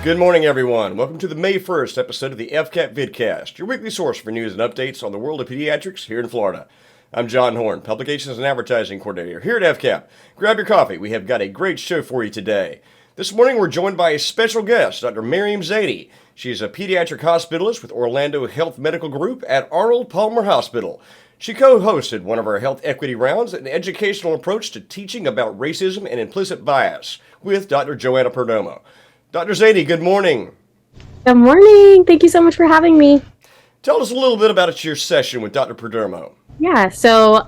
Good morning, everyone. Welcome to the May 1st episode of the FCAAP Vidcast, your weekly source for news and updates on the world of pediatrics here in Florida. I'm John Horn, Publications and Advertising Coordinator here at FCAAP. Grab your coffee. We have got a great show for you today. This morning, we're joined by a special guest, Dr. Mariam Zeini. She is a pediatric hospitalist with Orlando Health Medical Group at Arnold Palmer Hospital. She co-hosted one of our health equity rounds, an educational approach to teaching about racism and implicit bias, with Dr. Joanna Perdomo. Dr. Zeini, good morning. Good morning. Thank you so much for having me. Tell us a little bit about your session with Dr. Perdomo. Yeah, so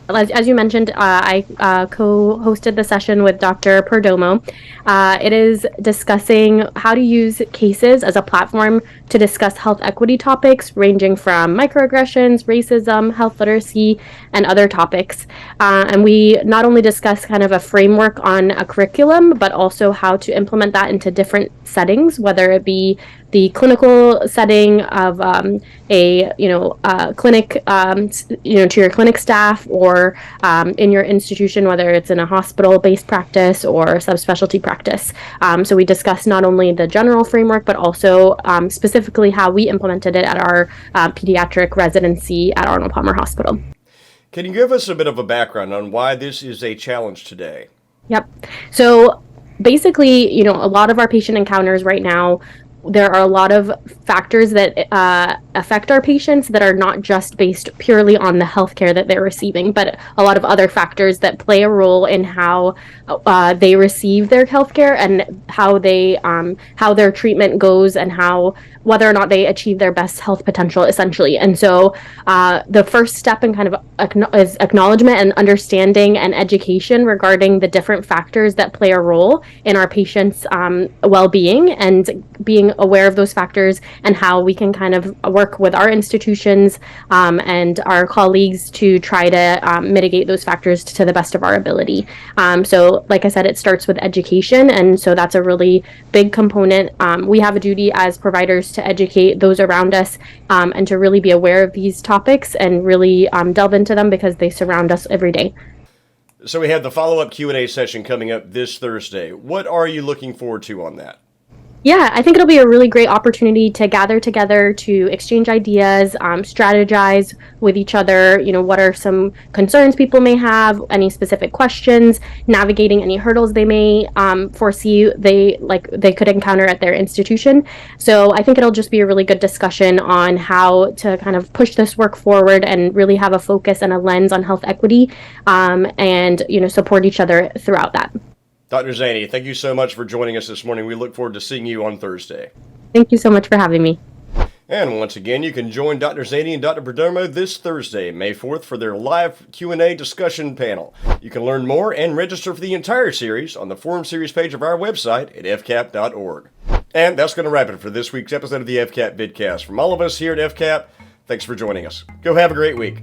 as you mentioned, I co-hosted the session with Dr. Perdomo. It is discussing how to use cases as a platform to discuss health equity topics ranging from microaggressions, racism, health literacy, and other topics. And we not only discuss kind of a framework on a curriculum, but also how to implement that into different settings, whether it be the clinical setting of a clinic, to your clinic staff, or in your institution, whether it's in a hospital-based practice or subspecialty practice. So we discussed not only the general framework, but also specifically how we implemented it at our pediatric residency at Arnold Palmer Hospital. Can you give us a bit of a background on why this is a challenge today? Yep. So basically, a lot of our patient encounters right now, there are a lot of factors that affect our patients that are not just based purely on the healthcare that they're receiving, but a lot of other factors that play a role in how they receive their healthcare and how their treatment goes and whether or not they achieve their best health potential, essentially. And so the first step in kind of is acknowledgement and understanding and education regarding the different factors that play a role in our patients' well-being, and being aware of those factors and how we can kind of work with our institutions and our colleagues to try to mitigate those factors to the best of our ability. So like I said, it starts with education, and so that's a really big component. We have a duty as providers to educate those around us and to really be aware of these topics and really delve into them because they surround us every day. So we have the follow-up Q&A session coming up this Thursday. What are you looking forward to on that? Yeah, I think it'll be a really great opportunity to gather together, to exchange ideas, strategize with each other. What are some concerns people may have, any specific questions, navigating any hurdles they may foresee they could encounter at their institution. So I think it'll just be a really good discussion on how to kind of push this work forward and really have a focus and a lens on health equity and support each other throughout that. Dr. Zeini, thank you so much for joining us this morning. We look forward to seeing you on Thursday. Thank you so much for having me. And once again, you can join Dr. Zeini and Dr. Perdomo this Thursday, May 4th, for their live Q&A discussion panel. You can learn more and register for the entire series on the Forum Series page of our website at fcap.org. And that's going to wrap it for this week's episode of the FCAAP Vidcast. From all of us here at FCAAP, thanks for joining us. Go have a great week.